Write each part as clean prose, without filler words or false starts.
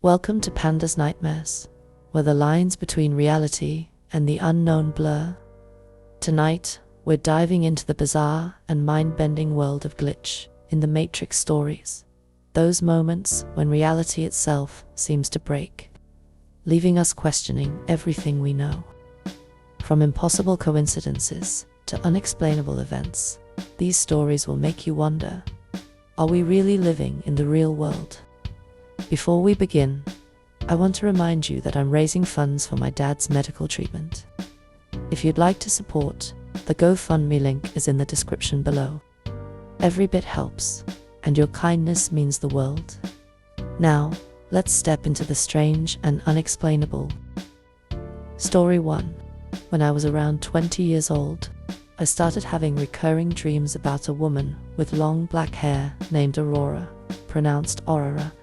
Welcome to Panda's Nightmares, where the lines between reality and the unknown blur. Tonight, we're diving into the bizarre and mind-bending world of glitch in the Matrix stories. Those moments when reality itself seems to break, leaving us questioning everything we know. From impossible coincidences to unexplainable events, these stories will make you wonder, are we really living in the real world? Before we begin, I want to remind you that I'm raising funds for my dad's medical treatment. If you'd like to support, the GoFundMe link is in the description below. Every bit helps, and your kindness means the world. Now, let's step into the strange and unexplainable. Story 1. When I was around 20 years old, I started having recurring dreams about a woman with long black hair named Aurora, pronounced Aurora.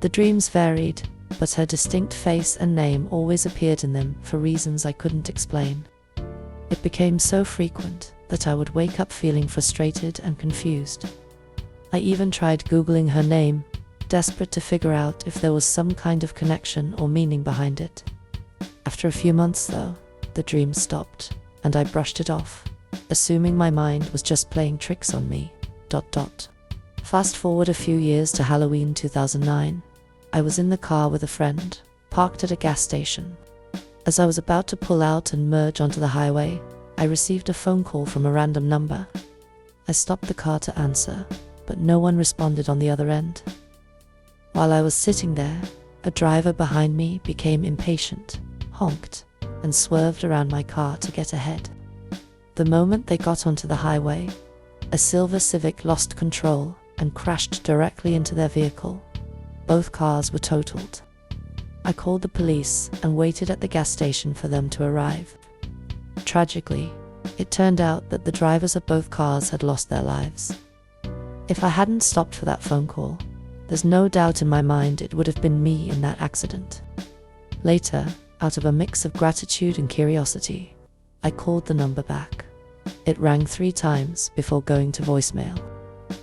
The dreams varied, but her distinct face and name always appeared in them for reasons I couldn't explain. It became so frequent that I would wake up feeling frustrated and confused. I even tried Googling her name, desperate to figure out if there was some kind of connection or meaning behind it. After a few months, though, the dream stopped, and I brushed it off, assuming my mind was just playing tricks on me. Fast forward a few years to Halloween 2009. I was in the car with a friend, parked at a gas station. As I was about to pull out and merge onto the highway, I received a phone call from a random number. I stopped the car to answer, but no one responded on the other end. While I was sitting there, a driver behind me became impatient, honked, and swerved around my car to get ahead. The moment they got onto the highway, a silver Civic lost control and crashed directly into their vehicle. Both cars were totaled. I called the police and waited at the gas station for them to arrive. Tragically, it turned out that the drivers of both cars had lost their lives. If I hadn't stopped for that phone call, there's no doubt in my mind it would have been me in that accident. Later, out of a mix of gratitude and curiosity, I called the number back. It rang 3 times before going to voicemail.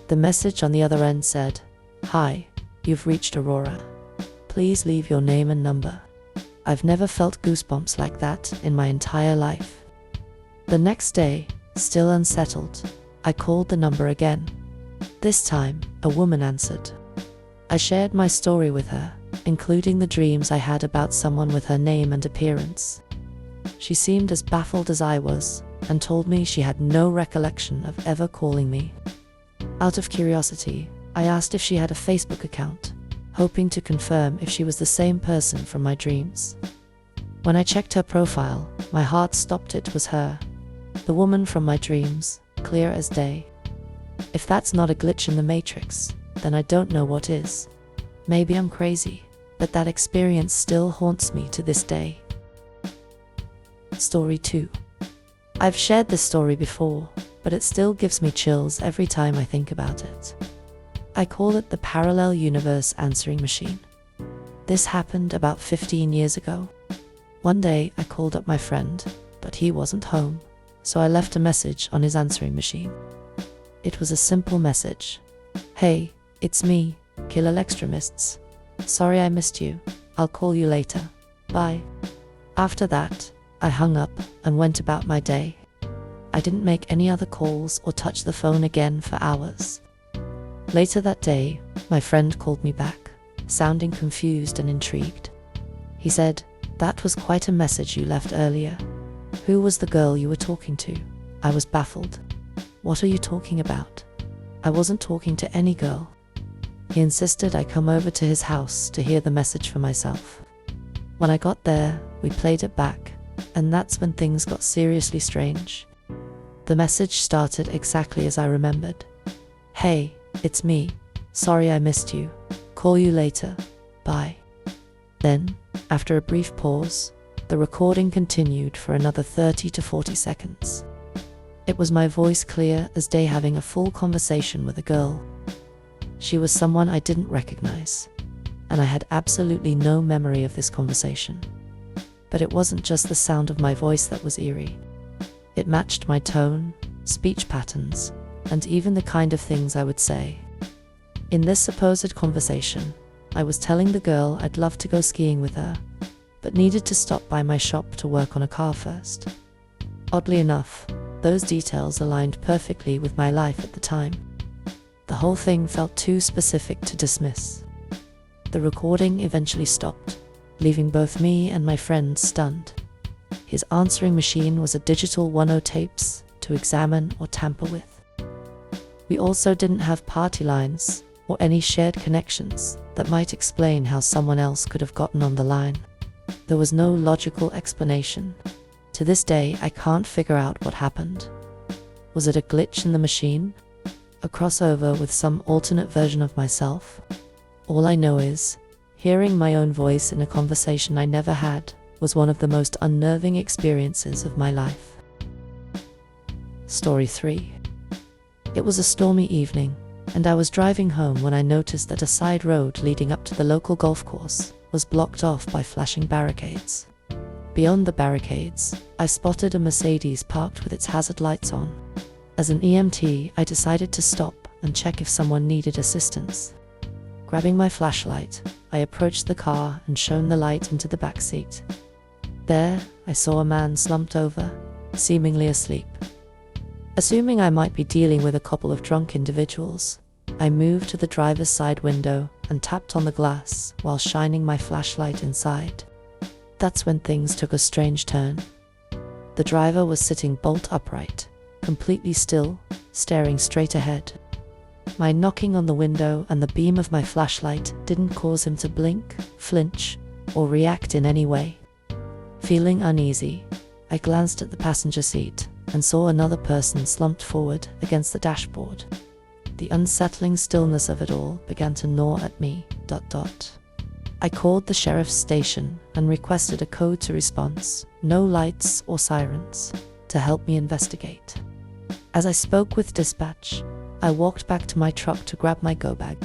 The message on the other end said, "Hi, you've reached Aurora. Please leave your name and number." I've never felt goosebumps like that in my entire life. The next day, still unsettled, I called the number again. This time, a woman answered. I shared my story with her, including the dreams I had about someone with her name and appearance. She seemed as baffled as I was, and told me she had no recollection of ever calling me. Out of curiosity, I asked if she had a Facebook account, hoping to confirm if she was the same person from my dreams. When I checked her profile, my heart stopped. It was her, the woman from my dreams, clear as day. If that's not a glitch in the Matrix, then I don't know what is. Maybe I'm crazy, but that experience still haunts me to this day. Story 2. I've shared this story before, but it still gives me chills every time I think about it. I call it the parallel universe answering machine. This happened about 15 years ago. One day I called up my friend, but he wasn't home, so I left a message on his answering machine. It was a simple message. "Hey, it's me, Killer Extremists. Sorry I missed you. I'll call you later. Bye." After that, I hung up and went about my day. I didn't make any other calls or touch the phone again for hours. Later that day, my friend called me back, sounding confused and intrigued. He said, "That was quite a message you left earlier. Who was the girl you were talking to?" I was baffled. "What are you talking about? I wasn't talking to any girl." He insisted I come over to his house to hear the message for myself. When I got there, we played it back, and that's when things got seriously strange. The message started exactly as I remembered. "Hey, it's me. Sorry I missed you. Call you later. Bye." Then, after a brief pause, the recording continued for another 30 to 40 seconds. It was my voice clear as day having a full conversation with a girl. She was someone I didn't recognize, and I had absolutely no memory of this conversation. But it wasn't just the sound of my voice that was eerie. It matched my tone, speech patterns, and even the kind of things I would say. In this supposed conversation, I was telling the girl I'd love to go skiing with her, but needed to stop by my shop to work on a car first. Oddly enough, those details aligned perfectly with my life at the time. The whole thing felt too specific to dismiss. The recording eventually stopped, leaving both me and my friend stunned. His answering machine was a digital 1/0 tapes to examine or tamper with. We also didn't have party lines or any shared connections that might explain how someone else could have gotten on the line. There was no logical explanation. To this day, I can't figure out what happened. Was it a glitch in the machine? A crossover with some alternate version of myself? All I know is, hearing my own voice in a conversation I never had was one of the most unnerving experiences of my life. Story 3. It was a stormy evening, and I was driving home when I noticed that a side road leading up to the local golf course was blocked off by flashing barricades. Beyond the barricades, I spotted a Mercedes parked with its hazard lights on. As an EMT, I decided to stop and check if someone needed assistance. Grabbing my flashlight, I approached the car and shone the light into the back seat. There, I saw a man slumped over, seemingly asleep. Assuming I might be dealing with a couple of drunk individuals, I moved to the driver's side window and tapped on the glass while shining my flashlight inside. That's when things took a strange turn. The driver was sitting bolt upright, completely still, staring straight ahead. My knocking on the window and the beam of my flashlight didn't cause him to blink, flinch, or react in any way. Feeling uneasy, I glanced at the passenger seat and saw another person slumped forward against the dashboard. The unsettling stillness of it all began to gnaw at me. I called the sheriff's station and requested a code to response, no lights or sirens, to help me investigate. As I spoke with dispatch, I walked back to my truck to grab my go bag.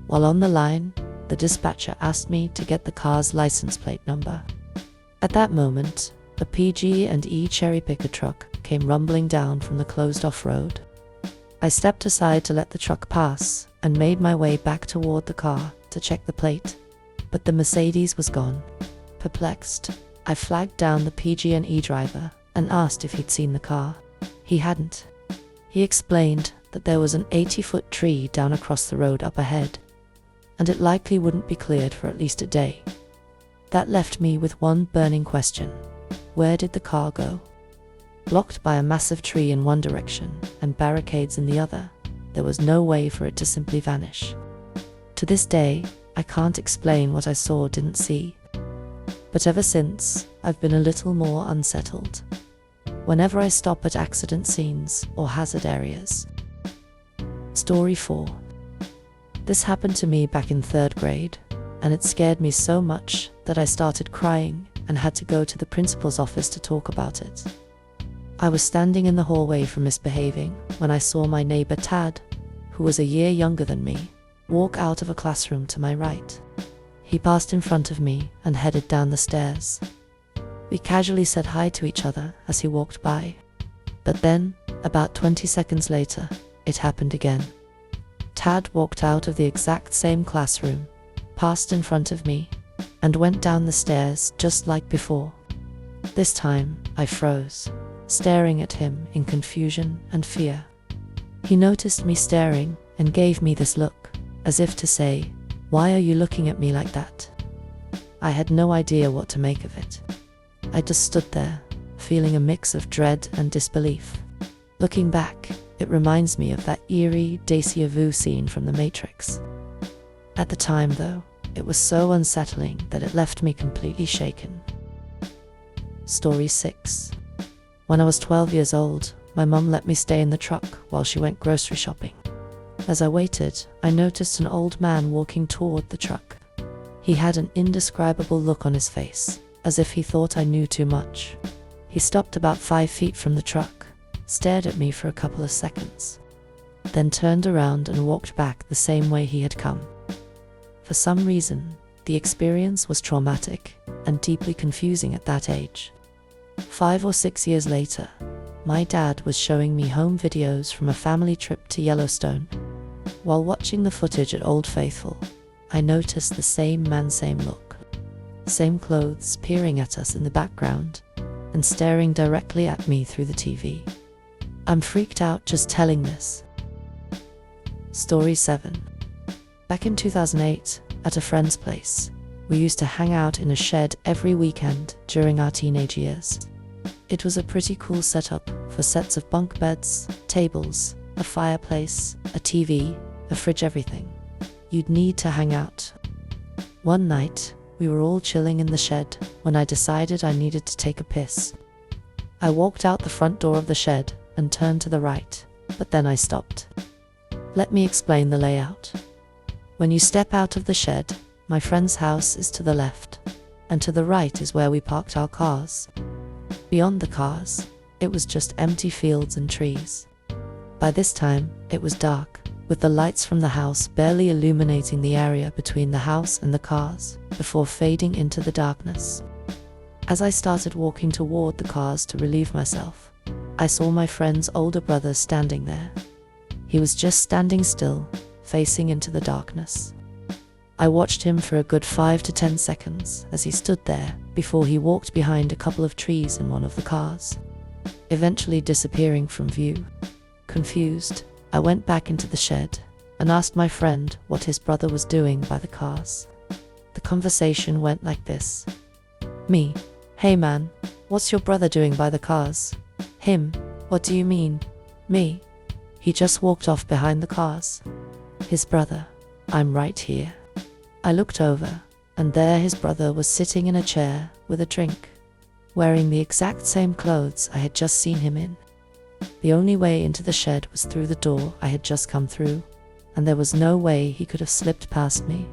While on the line, the dispatcher asked me to get the car's license plate number. At that moment, a PG&E cherry picker truck came rumbling down from the closed-off road. I stepped aside to let the truck pass and made my way back toward the car to check the plate, but the Mercedes was gone. Perplexed, I flagged down the PG&E driver and asked if he'd seen the car. He hadn't. He explained that there was an 80-foot tree down across the road up ahead, and it likely wouldn't be cleared for at least a day. That left me with one burning question. Where did the car go? Blocked by a massive tree in one direction and barricades in the other, there was no way for it to simply vanish. To this day, I can't explain what I saw or didn't see. But ever since, I've been a little more unsettled whenever I stop at accident scenes or hazard areas. Story 4. This happened to me back in 3rd grade, and it scared me so much that I started crying and had to go to the principal's office to talk about it. I was standing in the hallway from misbehaving when I saw my neighbor Tad, who was a year younger than me, walk out of a classroom to my right. He passed in front of me and headed down the stairs. We casually said hi to each other as he walked by. But then, about 20 seconds later, it happened again. Tad walked out of the exact same classroom, passed in front of me, and went down the stairs just like before. This time, I froze, staring at him in confusion and fear. He noticed me staring and gave me this look, as if to say, "Why are you looking at me like that?" I had no idea what to make of it. I just stood there, feeling a mix of dread and disbelief. Looking back, it reminds me of that eerie déjà vu scene from The Matrix. At the time, though, it was so unsettling that it left me completely shaken. Story 6. When I was 12 years old, my mum let me stay in the truck while she went grocery shopping. As I waited, I noticed an old man walking toward the truck. He had an indescribable look on his face, as if he thought I knew too much. He stopped about 5 feet from the truck, stared at me for a couple of seconds, then turned around and walked back the same way he had come. For some reason, the experience was traumatic and deeply confusing at that age. 5 or 6 years later, my dad was showing me home videos from a family trip to Yellowstone. While watching the footage at Old Faithful, I noticed the same man, same look, same clothes peering at us in the background and staring directly at me through the TV. I'm freaked out just telling this. Story 7. Back in 2008, at a friend's place, we used to hang out in a shed every weekend during our teenage years. It was a pretty cool setup for sets of bunk beds, tables, a fireplace, a TV, a fridge, everything you'd need to hang out. One night, we were all chilling in the shed when I decided I needed to take a piss. I walked out the front door of the shed and turned to the right, but then I stopped. Let me explain the layout. When you step out of the shed, my friend's house is to the left, and to the right is where we parked our cars. Beyond the cars, it was just empty fields and trees. By this time, it was dark, with the lights from the house barely illuminating the area between the house and the cars, before fading into the darkness. As I started walking toward the cars to relieve myself, I saw my friend's older brother standing there. He was just standing still, facing into the darkness. I watched him for a good 5 to 10 seconds as he stood there before he walked behind a couple of trees in one of the cars, eventually disappearing from view. Confused, I went back into the shed and asked my friend what his brother was doing by the cars. The conversation went like this. Me: "Hey man, what's your brother doing by the cars?" Him: "What do you mean?" Me: "He just walked off behind the cars." His brother: "I'm right here." I looked over, and there his brother was sitting in a chair with a drink, wearing the exact same clothes I had just seen him in. The only way into the shed was through the door I had just come through, and there was no way he could have slipped past me.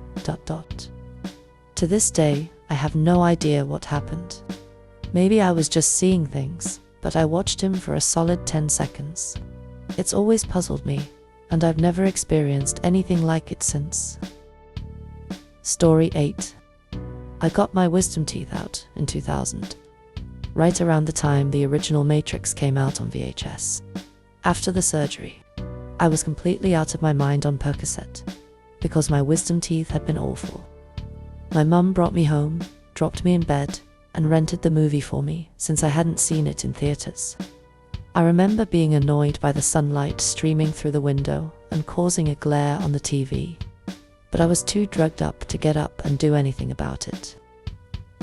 To this day, I have no idea what happened. Maybe I was just seeing things, but I watched him for a solid 10 seconds. It's always puzzled me, and I've never experienced anything like it since. Story 8. I got my wisdom teeth out in 2000, right around the time the original Matrix came out on VHS. After the surgery, I was completely out of my mind on Percocet, because my wisdom teeth had been awful. My mum brought me home, dropped me in bed, and rented the movie for me since I hadn't seen it in theaters. I remember being annoyed by the sunlight streaming through the window and causing a glare on the TV, but I was too drugged up to get up and do anything about it.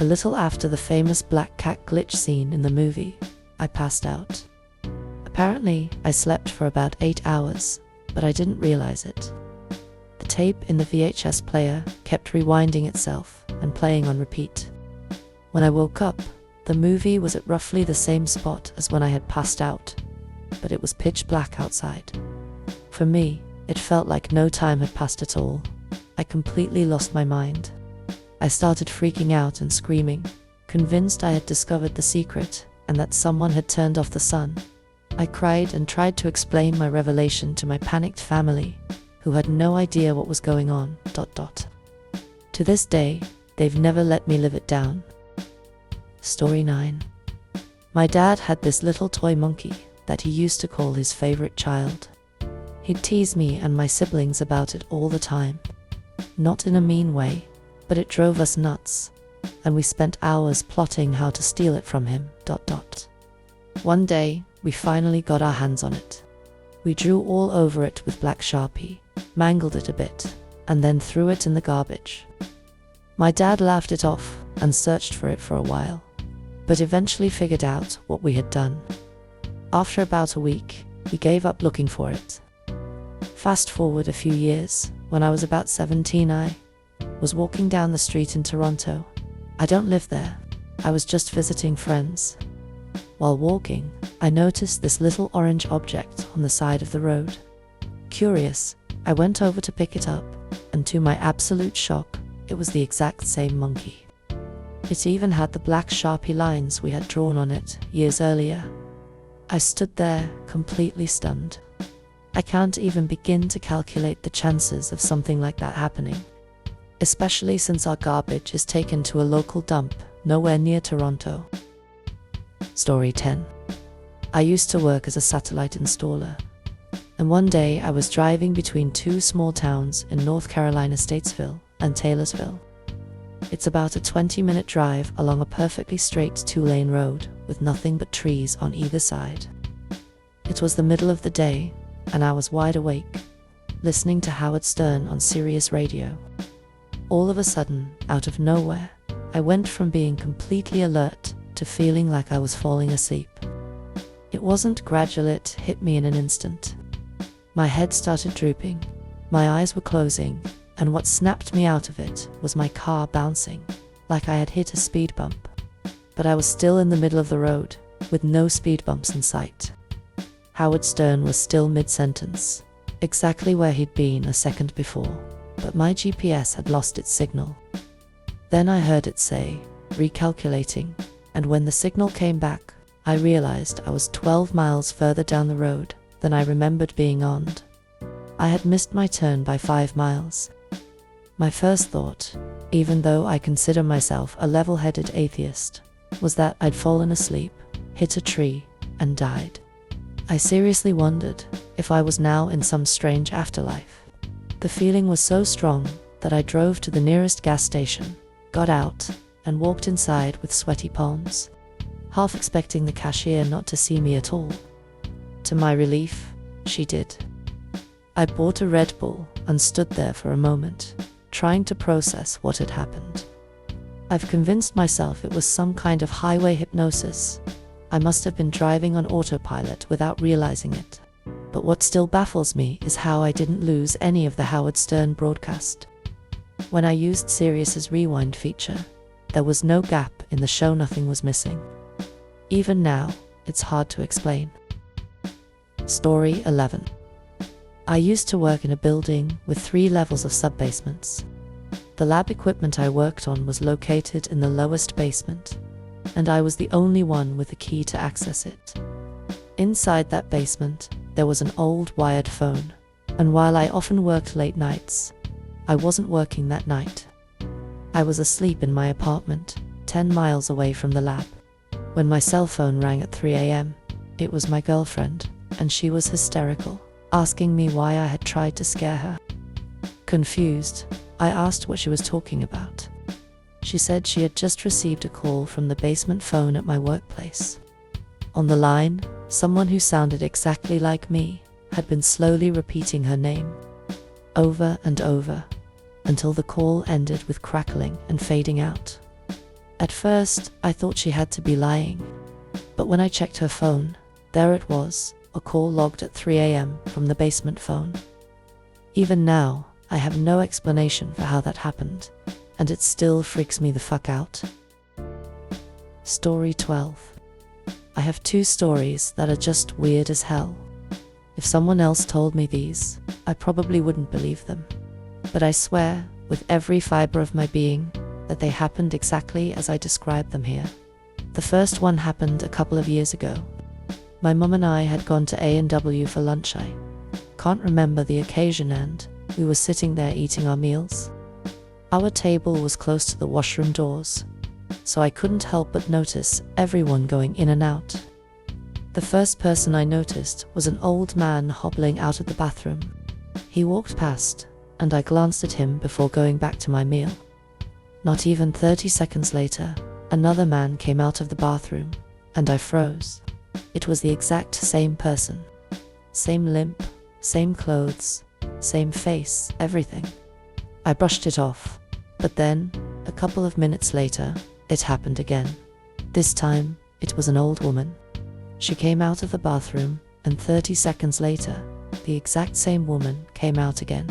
A little after the famous black cat glitch scene in the movie, I passed out. Apparently, I slept for about 8 hours, but I didn't realize it. The tape in the VHS player kept rewinding itself and playing on repeat. When I woke up, the movie was at roughly the same spot as when I had passed out, but it was pitch black outside. For me, it felt like no time had passed at all. I completely lost my mind. I started freaking out and screaming, convinced I had discovered the secret and that someone had turned off the sun. I cried and tried to explain my revelation to my panicked family, who had no idea what was going on. To this day, they've never let me live it down. Story 9. My dad had this little toy monkey that he used to call his favorite child. He'd tease me and my siblings about it all the time. Not in a mean way, but it drove us nuts, and we spent hours plotting how to steal it from him. One day, we finally got our hands on it. We drew all over it with black Sharpie, mangled it a bit, and then threw it in the garbage. My dad laughed it off and searched for it for a while, but eventually figured out what we had done. After about a week, he gave up looking for it. Fast forward a few years, when I was about 17, I was walking down the street in Toronto. I don't live there. I was just visiting friends. While walking, I noticed this little orange object on the side of the road. Curious, I went over to pick it up, and to my absolute shock, it was the exact same monkey. It even had the black Sharpie lines we had drawn on it years earlier. I stood there, completely stunned. I can't even begin to calculate the chances of something like that happening, especially since our garbage is taken to a local dump nowhere near Toronto. Story 10. I used to work as a satellite installer, and one day I was driving between two small towns in North Carolina, Statesville and Taylorsville. It's about a 20-minute drive along a perfectly straight 2-lane road with nothing but trees on either side. It was the middle of the day, and I was wide awake, listening to Howard Stern on Sirius Radio. All of a sudden, out of nowhere, I went from being completely alert to feeling like I was falling asleep. It wasn't gradual, it hit me in an instant. My head started drooping, my eyes were closing, and what snapped me out of it was my car bouncing, like I had hit a speed bump. But I was still in the middle of the road, with no speed bumps in sight. Howard Stern was still mid-sentence, exactly where he'd been a second before, but my GPS had lost its signal. Then I heard it say, recalculating, and when the signal came back, I realized I was 12 miles further down the road than I remembered being on. I had missed my turn by 5 miles. My first thought, even though I consider myself a level-headed atheist, was that I'd fallen asleep, hit a tree, and died. I seriously wondered if I was now in some strange afterlife. The feeling was so strong that I drove to the nearest gas station, got out, and walked inside with sweaty palms, half expecting the cashier not to see me at all. To my relief, she did. I bought a Red Bull and stood there for a moment, trying to process what had happened. I've convinced myself it was some kind of highway hypnosis. I must have been driving on autopilot without realizing it. But what still baffles me is how I didn't lose any of the Howard Stern broadcast. When I used Sirius's rewind feature, there was no gap in the show, nothing was missing. Even now, it's hard to explain. Story 11. I used to work in a building with 3 levels of sub-basements. The lab equipment I worked on was located in the lowest basement, and I was the only one with a key to access it. Inside that basement, there was an old wired phone, and while I often worked late nights, I wasn't working that night. I was asleep in my apartment, 10 miles away from the lab, when my cell phone rang at 3 a.m. It was my girlfriend, and she was hysterical, asking me why I had tried to scare her. Confused, I asked what she was talking about. She said she had just received a call from the basement phone at my workplace. On the line, someone who sounded exactly like me had been slowly repeating her name, over and over, until the call ended with crackling and fading out. At first, I thought she had to be lying, but when I checked her phone, there it was, a call logged at 3 a.m. from the basement phone. Even now, I have no explanation for how that happened, and it still freaks me the fuck out. Story 12. I have 2 stories that are just weird as hell. If someone else told me these, I probably wouldn't believe them. But I swear, with every fiber of my being, that they happened exactly as I described them here. The first one happened a couple of years ago. My mum and I had gone to A&W for lunch. I can't remember the occasion, and we were sitting there eating our meals. Our table was close to the washroom doors, so I couldn't help but notice everyone going in and out. The first person I noticed was an old man hobbling out of the bathroom. He walked past, and I glanced at him before going back to my meal. Not even 30 seconds later, another man came out of the bathroom, and I froze. It was the exact same person. Same limp, same clothes, same face, everything. I brushed it off, but then, a couple of minutes later, it happened again. This time, it was an old woman. She came out of the bathroom, and 30 seconds later, the exact same woman came out again.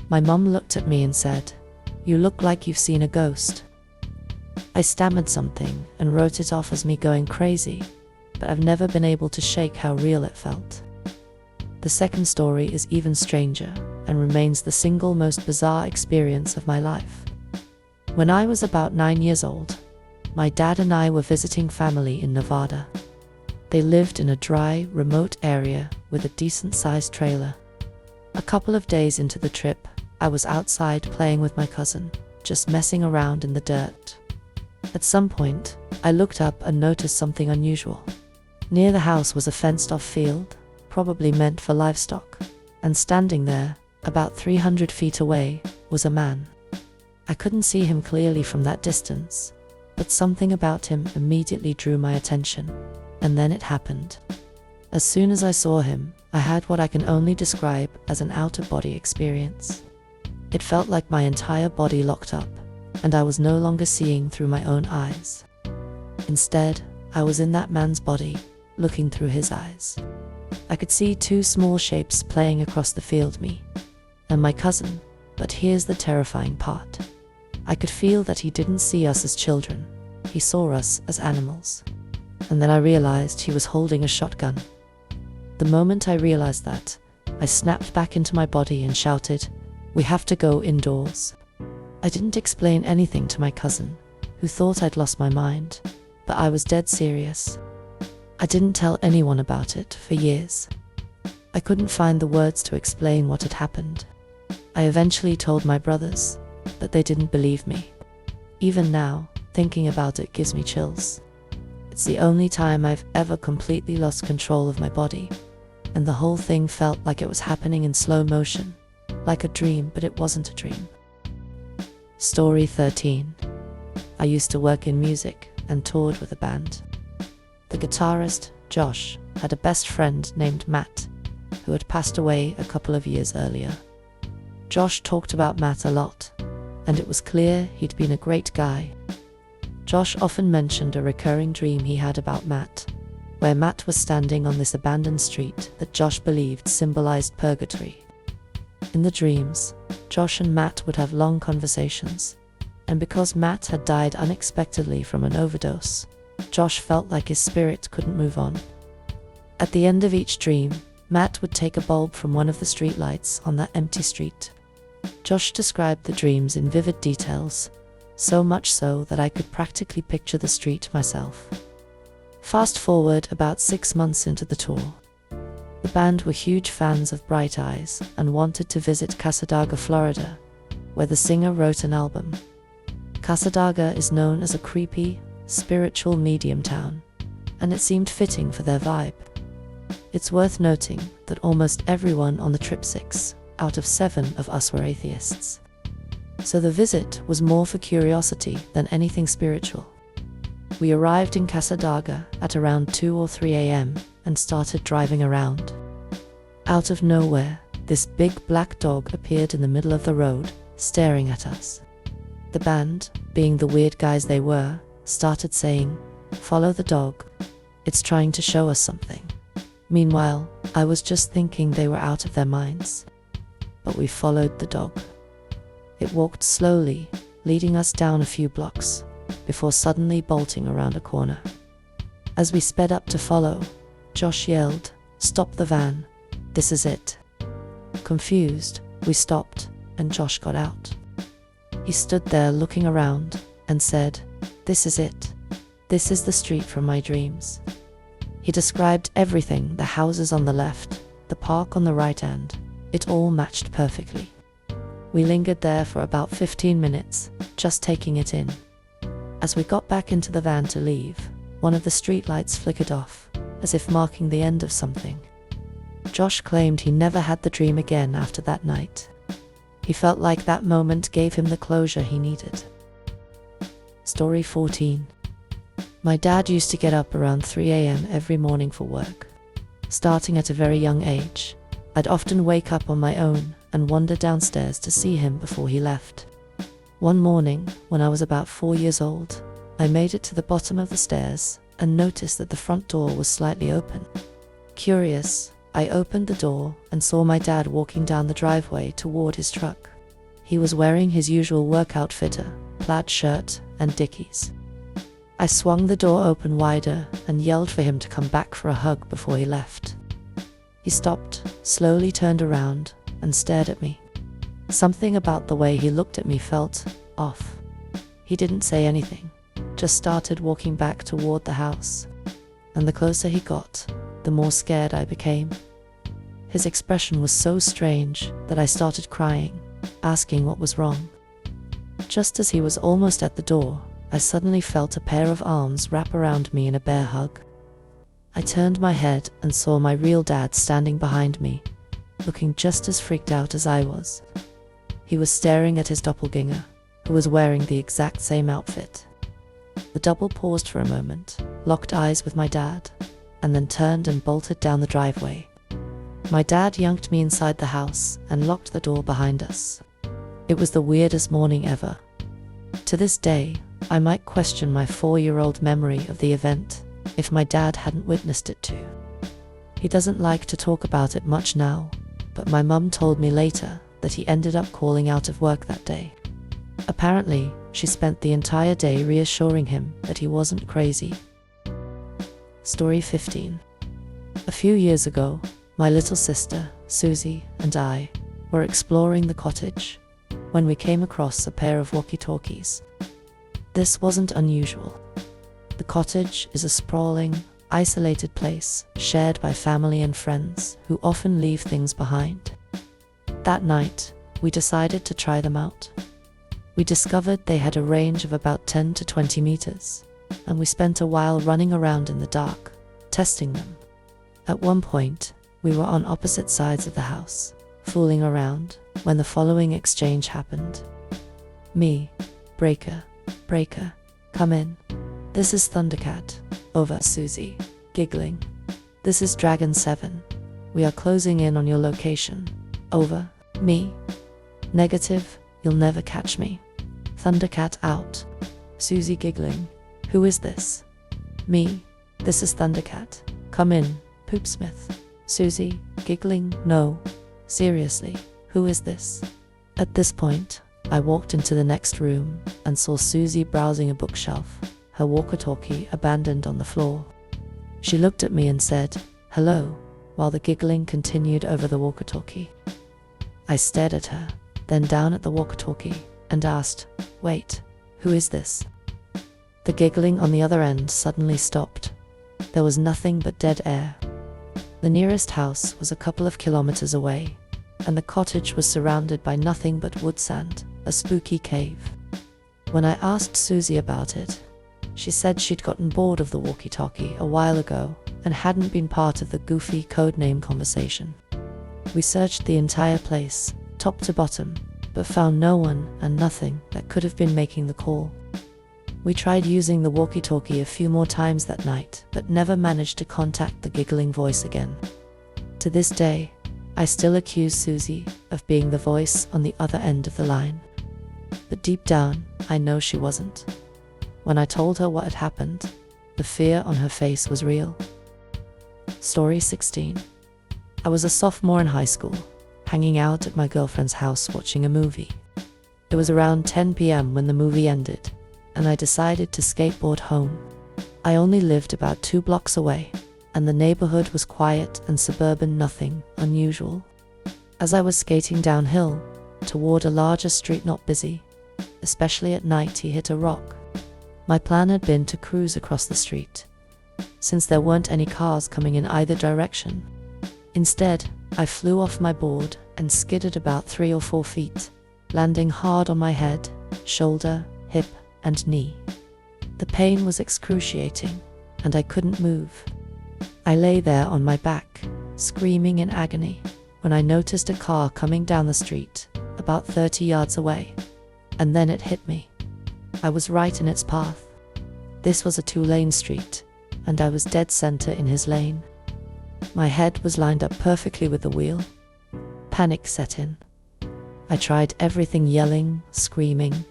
My mum looked at me and said, "You look like you've seen a ghost." I stammered something and wrote it off as me going crazy, but I've never been able to shake how real it felt. The second story is even stranger and remains the single most bizarre experience of my life. When I was about 9 years old, my dad and I were visiting family in Nevada. They lived in a dry, remote area with a decent-sized trailer. A couple of days into the trip, I was outside playing with my cousin, just messing around in the dirt. At some point, I looked up and noticed something unusual. Near the house was a fenced-off field, probably meant for livestock, and standing there, about 300 feet away, was a man. I couldn't see him clearly from that distance, but something about him immediately drew my attention, and then it happened. As soon as I saw him, I had what I can only describe as an out-of-body experience. It felt like my entire body locked up, and I was no longer seeing through my own eyes. Instead, I was in that man's body, looking through his eyes. I could see two small shapes playing across the field, me and my cousin, but here's the terrifying part. I could feel that he didn't see us as children, he saw us as animals. And then I realized he was holding a shotgun. The moment I realized that, I snapped back into my body and shouted, "We have to go indoors." I didn't explain anything to my cousin, who thought I'd lost my mind, but I was dead serious. I didn't tell anyone about it for years. I couldn't find the words to explain what had happened. I eventually told my brothers, but they didn't believe me. Even now, thinking about it gives me chills. It's the only time I've ever completely lost control of my body, and the whole thing felt like it was happening in slow motion, like a dream, but it wasn't a dream. Story 13. I used to work in music and toured with a band. The guitarist, Josh, had a best friend named Matt, who had passed away a couple of years earlier. Josh talked about Matt a lot, and it was clear he'd been a great guy. Josh often mentioned a recurring dream he had about Matt, where Matt was standing on this abandoned street that Josh believed symbolized purgatory. In the dreams, Josh and Matt would have long conversations, and because Matt had died unexpectedly from an overdose, Josh felt like his spirit couldn't move on. At the end of each dream, Matt would take a bulb from one of the streetlights on that empty street. Josh described the dreams in vivid details, so much so that I could practically picture the street myself. Fast forward about 6 months into the tour. The band were huge fans of Bright Eyes and wanted to visit Cassadaga, Florida, where the singer wrote an album. Cassadaga is known as a creepy, spiritual medium town, and it seemed fitting for their vibe. It's worth noting that almost everyone on the trip, 6 out of 7 of us, were atheists. So the visit was more for curiosity than anything spiritual. We arrived in Cassadaga at around 2 or 3 a.m. and started driving around. Out of nowhere, this big black dog appeared in the middle of the road, staring at us. The band, being the weird guys they were, started saying, "Follow the dog. It's trying to show us something." Meanwhile, I was just thinking they were out of their minds. But we followed the dog. It walked slowly, leading us down a few blocks, before suddenly bolting around a corner. As we sped up to follow, Josh yelled, "Stop the van. This is it." Confused, we stopped, and Josh got out. He stood there looking around, and said, "This is it. This is the street from my dreams." He described everything, the houses on the left, the park on the right, and it all matched perfectly. We lingered there for about 15 minutes, just taking it in. As we got back into the van to leave, one of the streetlights flickered off, as if marking the end of something. Josh claimed he never had the dream again after that night. He felt like that moment gave him the closure he needed. Story 14. My dad used to get up around 3 a.m. every morning for work. Starting at a very young age, I'd often wake up on my own and wander downstairs to see him before he left. One morning, when I was about 4 years old, I made it to the bottom of the stairs and noticed that the front door was slightly open. Curious, I opened the door and saw my dad walking down the driveway toward his truck. He was wearing his usual work outfit, a plaid shirt and Dickies. I swung the door open wider and yelled for him to come back for a hug before he left. He stopped, slowly turned around, and stared at me. Something about the way he looked at me felt off. He didn't say anything, just started walking back toward the house. And the closer he got, the more scared I became. His expression was so strange that I started crying, asking what was wrong. Just as he was almost at the door, I suddenly felt a pair of arms wrap around me in a bear hug. I turned my head and saw my real dad standing behind me, looking just as freaked out as I was. He was staring at his doppelganger, who was wearing the exact same outfit. The double paused for a moment, locked eyes with my dad, and then turned and bolted down the driveway. My dad yanked me inside the house and locked the door behind us. It was the weirdest morning ever. To this day, I might question my 4-year-old memory of the event if my dad hadn't witnessed it too. He doesn't like to talk about it much now, but my mum told me later that he ended up calling out of work that day. Apparently, she spent the entire day reassuring him that he wasn't crazy. Story 15. A few years ago, my little sister, Susie, and I were exploring the cottage when we came across a pair of walkie-talkies. This wasn't unusual. The cottage is a sprawling, isolated place shared by family and friends who often leave things behind. That night, we decided to try them out. We discovered they had a range of about 10 to 20 meters, and we spent a while running around in the dark, testing them. At one point, we were on opposite sides of the house, fooling around, when the following exchange happened. Me: breaker, come in. This is Thundercat. Over. Susie, giggling. This is Dragon 7. We are closing in on your location. Over. Me: negative, you'll never catch me. Thundercat out. Susie, giggling. Who is this? Me: this is Thundercat. Come in, Poopsmith. Susie, giggling. No, seriously, who is this? At this point, I walked into the next room and saw Susie browsing a bookshelf, her walkie-talkie abandoned on the floor. She looked at me and said, "Hello," while the giggling continued over the walkie-talkie. I stared at her, then down at the walkie-talkie, and asked, "Wait, who is this?" The giggling on the other end suddenly stopped. There was nothing but dead air. The nearest house was a couple of kilometers away, and the cottage was surrounded by nothing but wood sand, a spooky cave. When I asked Susie about it, she said she'd gotten bored of the walkie-talkie a while ago and hadn't been part of the goofy codename conversation. We searched the entire place, top to bottom, but found no one and nothing that could have been making the call. We tried using the walkie-talkie a few more times that night, but never managed to contact the giggling voice again. To this day, I still accuse Susie of being the voice on the other end of the line. But deep down, I know she wasn't. When I told her what had happened, the fear on her face was real. Story 16. I was a sophomore in high school, hanging out at my girlfriend's house watching a movie. It was around 10 p.m. when the movie ended, and I decided to skateboard home. I only lived about 2 blocks away, and the neighborhood was quiet and suburban, nothing unusual. As I was skating downhill, toward a larger street not busy, especially at night, he hit a rock. My plan had been to cruise across the street, since there weren't any cars coming in either direction. Instead, I flew off my board and skidded about 3 or 4 feet, landing hard on my head, shoulder, hip, and knee. The pain was excruciating, and I couldn't move. I lay there on my back, screaming in agony, when I noticed a car coming down the street, about 30 yards away, and then it hit me. I was right in its path. This was a 2-lane street, and I was dead center in his lane. My head was lined up perfectly with the wheel. Panic set in. I tried everything, yelling, screaming,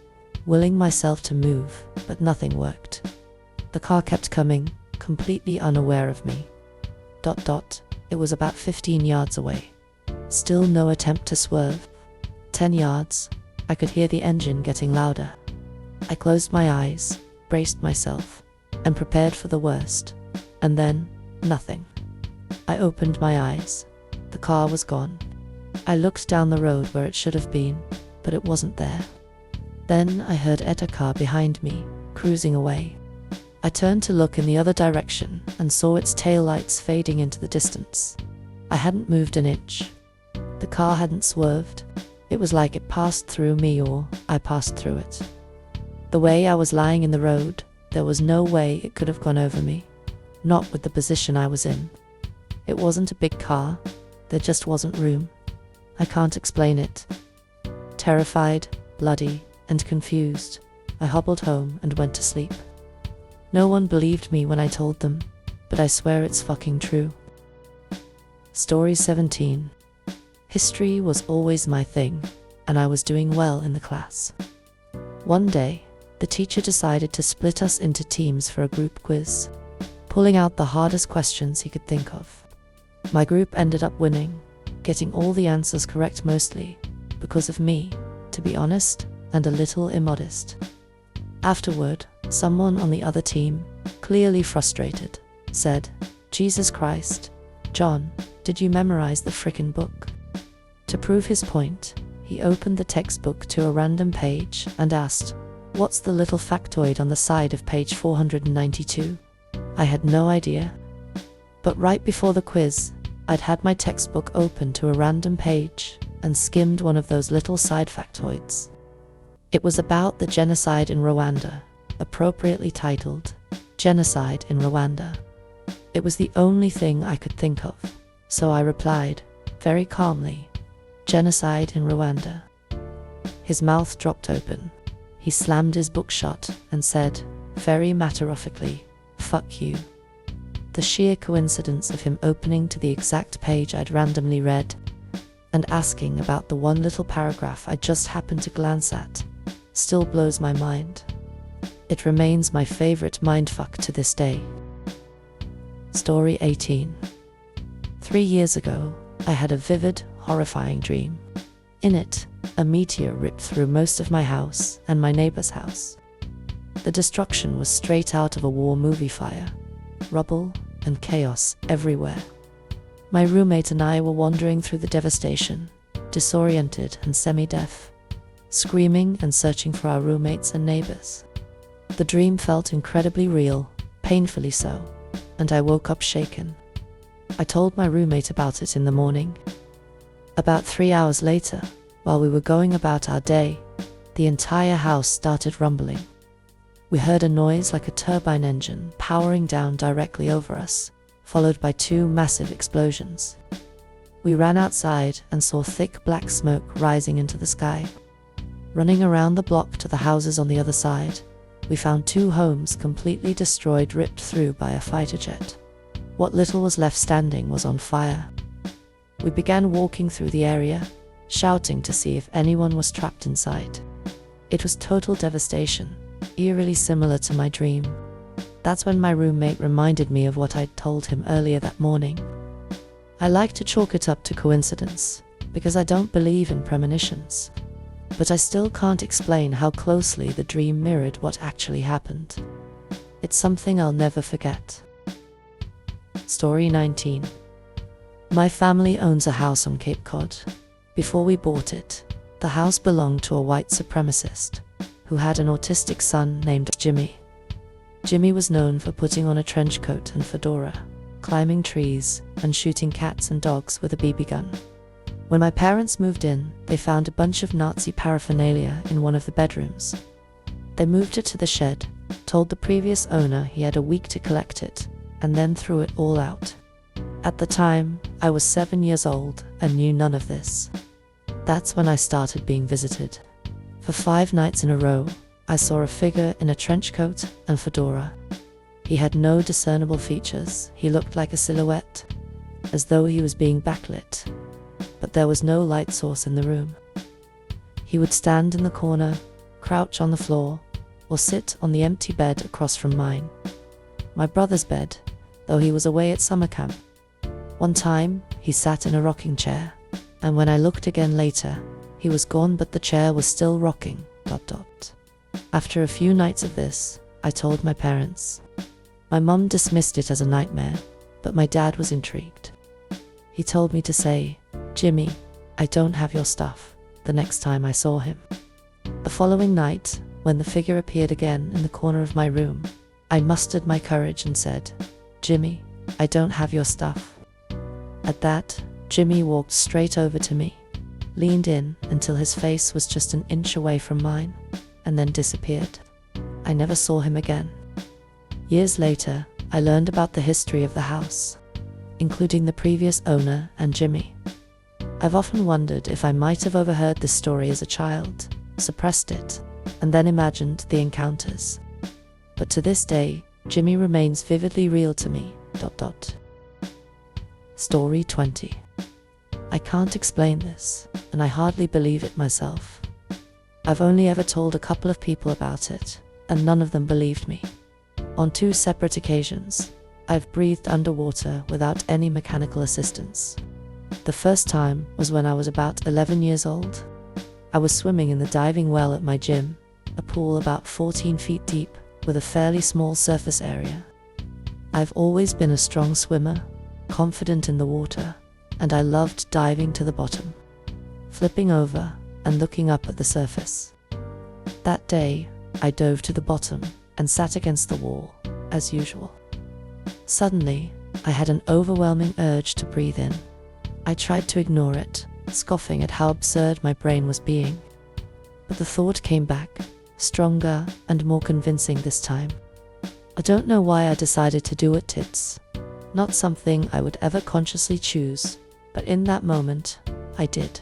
willing myself to move, but nothing worked. The car kept coming, completely unaware of me. It was about 15 yards away. Still no attempt to swerve. 10 yards, I could hear the engine getting louder. I closed my eyes, braced myself, and prepared for the worst. And then, nothing. I opened my eyes. The car was gone. I looked down the road where it should have been, but it wasn't there. Then I heard a car behind me, cruising away. I turned to look in the other direction and saw its taillights fading into the distance. I hadn't moved an inch. The car hadn't swerved. It was like it passed through me or I passed through it. The way I was lying in the road, there was no way it could have gone over me. Not with the position I was in. It wasn't a big car. There just wasn't room. I can't explain it. Terrified, bloody, and confused, I hobbled home and went to sleep. No one believed me when I told them, but I swear it's fucking true. Story 17. History was always my thing, and I was doing well in the class. One day, the teacher decided to split us into teams for a group quiz, pulling out the hardest questions he could think of. My group ended up winning, getting all the answers correct mostly because of me, to be honest, and a little immodest. Afterward, someone on the other team, clearly frustrated, said, "Jesus Christ, John, did you memorize the frickin' book?" To prove his point, he opened the textbook to a random page and asked, "What's the little factoid on the side of page 492? I had no idea. But right before the quiz, I'd had my textbook open to a random page and skimmed one of those little side factoids. It was about the genocide in Rwanda, appropriately titled, Genocide in Rwanda. It was the only thing I could think of, so I replied, very calmly, "Genocide in Rwanda." His mouth dropped open. He slammed his book shut and said, very matter-of-factly, "Fuck you." The sheer coincidence of him opening to the exact page I'd randomly read and asking about the one little paragraph I just happened to glance at still blows my mind. It remains my favorite mindfuck to this day. Story 18. 3 years ago, I had a vivid, horrifying dream. In it, a meteor ripped through most of my house and my neighbor's house. The destruction was straight out of a war movie fire. Rubble and chaos everywhere. My roommate and I were wandering through the devastation, disoriented and semi-deaf, screaming and searching for our roommates and neighbors. The dream felt incredibly real, painfully so, and I woke up shaken. I told my roommate about it in the morning. About 3 hours later, while we were going about our day, the entire house started rumbling. We heard a noise like a turbine engine powering down directly over us, followed by 2 massive explosions. We ran outside and saw thick black smoke rising into the sky. Running around the block to the houses on the other side, we found 2 homes completely destroyed, ripped through by a fighter jet. What little was left standing was on fire. We began walking through the area, shouting to see if anyone was trapped inside. It was total devastation, eerily similar to my dream. That's when my roommate reminded me of what I'd told him earlier that morning. I like to chalk it up to coincidence, because I don't believe in premonitions. But I still can't explain how closely the dream mirrored what actually happened. It's something I'll never forget. Story 19. My family owns a house on Cape Cod. Before we bought it, the house belonged to a white supremacist who had an autistic son named Jimmy. Jimmy was known for putting on a trench coat and fedora, climbing trees, and shooting cats and dogs with a BB gun. When my parents moved in, they found a bunch of Nazi paraphernalia in one of the bedrooms. They moved it to the shed, told the previous owner he had a week to collect it, and then threw it all out. At the time, I was 7 years old and knew none of this. That's when I started being visited. For 5 nights in a row, I saw a figure in a trench coat and fedora. He had no discernible features. He looked like a silhouette, as though he was being backlit. But there was no light source in the room. He would stand in the corner, crouch on the floor, or sit on the empty bed across from mine. My brother's bed, though he was away at summer camp. One time, he sat in a rocking chair, and when I looked again later, he was gone but the chair was still rocking, ... After a few nights of this, I told my parents. My mum dismissed it as a nightmare, but my dad was intrigued. He told me to say, "Jimmy, I don't have your stuff," the next time I saw him. The following night, when the figure appeared again in the corner of my room, I mustered my courage and said, "Jimmy, I don't have your stuff." At that, Jimmy walked straight over to me, leaned in until his face was just an inch away from mine, and then disappeared. I never saw him again. Years later, I learned about the history of the house, including the previous owner and Jimmy. I've often wondered if I might have overheard this story as a child, suppressed it, and then imagined the encounters. But to this day, Jimmy remains vividly real to me. Story 20. I can't explain this, and I hardly believe it myself. I've only ever told a couple of people about it, and none of them believed me. On 2 separate occasions, I've breathed underwater without any mechanical assistance. The first time was when I was about 11 years old. I was swimming in the diving well at my gym, a pool about 14 feet deep with a fairly small surface area. I've always been a strong swimmer, confident in the water, and I loved diving to the bottom, flipping over and looking up at the surface. That day, I dove to the bottom and sat against the wall, as usual. Suddenly, I had an overwhelming urge to breathe in. I tried to ignore it, scoffing at how absurd my brain was being. But the thought came back, stronger and more convincing this time. I don't know why I decided to do it. It's not something I would ever consciously choose, but in that moment, I did.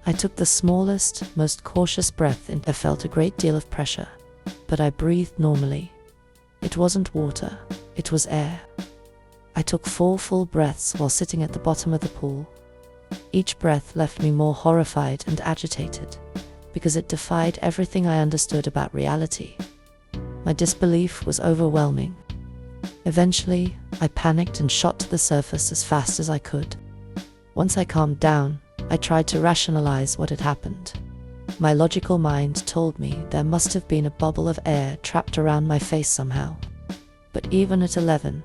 I took the smallest, most cautious breath in. I felt a great deal of pressure, but I breathed normally. It wasn't water, it was air. I took 4 full breaths while sitting at the bottom of the pool. Each breath left me more horrified and agitated, because it defied everything I understood about reality. My disbelief was overwhelming. Eventually, I panicked and shot to the surface as fast as I could. Once I calmed down, I tried to rationalize what had happened. My logical mind told me there must have been a bubble of air trapped around my face somehow. But even at 11,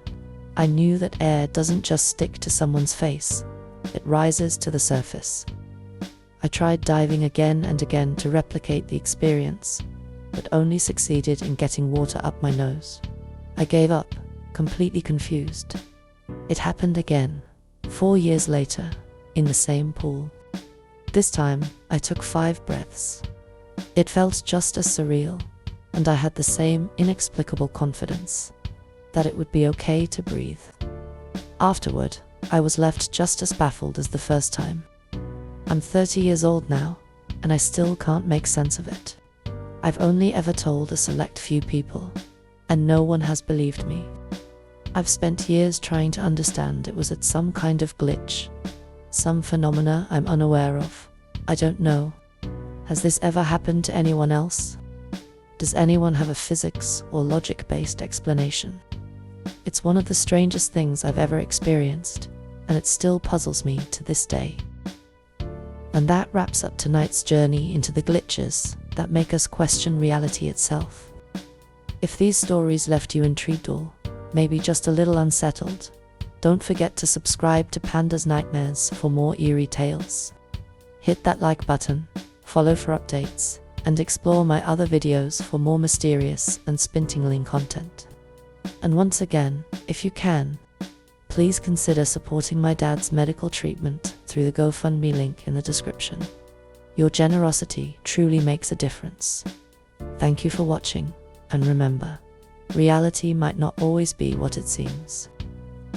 I knew that air doesn't just stick to someone's face, it rises to the surface. I tried diving again and again to replicate the experience, but only succeeded in getting water up my nose. I gave up, completely confused. It happened again, 4 years later, in the same pool. This time, I took 5 breaths. It felt just as surreal, and I had the same inexplicable confidence that it would be okay to breathe. Afterward, I was left just as baffled as the first time. I'm 30 years old now, and I still can't make sense of it. I've only ever told a select few people, and no one has believed me. I've spent years trying to understand it was at some kind of glitch, some phenomena I'm unaware of. I don't know. Has this ever happened to anyone else? Does anyone have a physics or logic-based explanation? It's one of the strangest things I've ever experienced, and it still puzzles me to this day. And that wraps up tonight's journey into the glitches that make us question reality itself. If these stories left you intrigued or maybe just a little unsettled, don't forget to subscribe to Panda's Nightmares for more eerie tales. Hit that like button, follow for updates, and explore my other videos for more mysterious and spine-tingling content. And once again, if you can, please consider supporting my dad's medical treatment through the GoFundMe link in the description. Your generosity truly makes a difference. Thank you for watching, and remember, reality might not always be what it seems.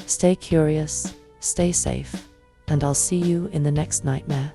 Stay curious, stay safe, and I'll see you in the next nightmare.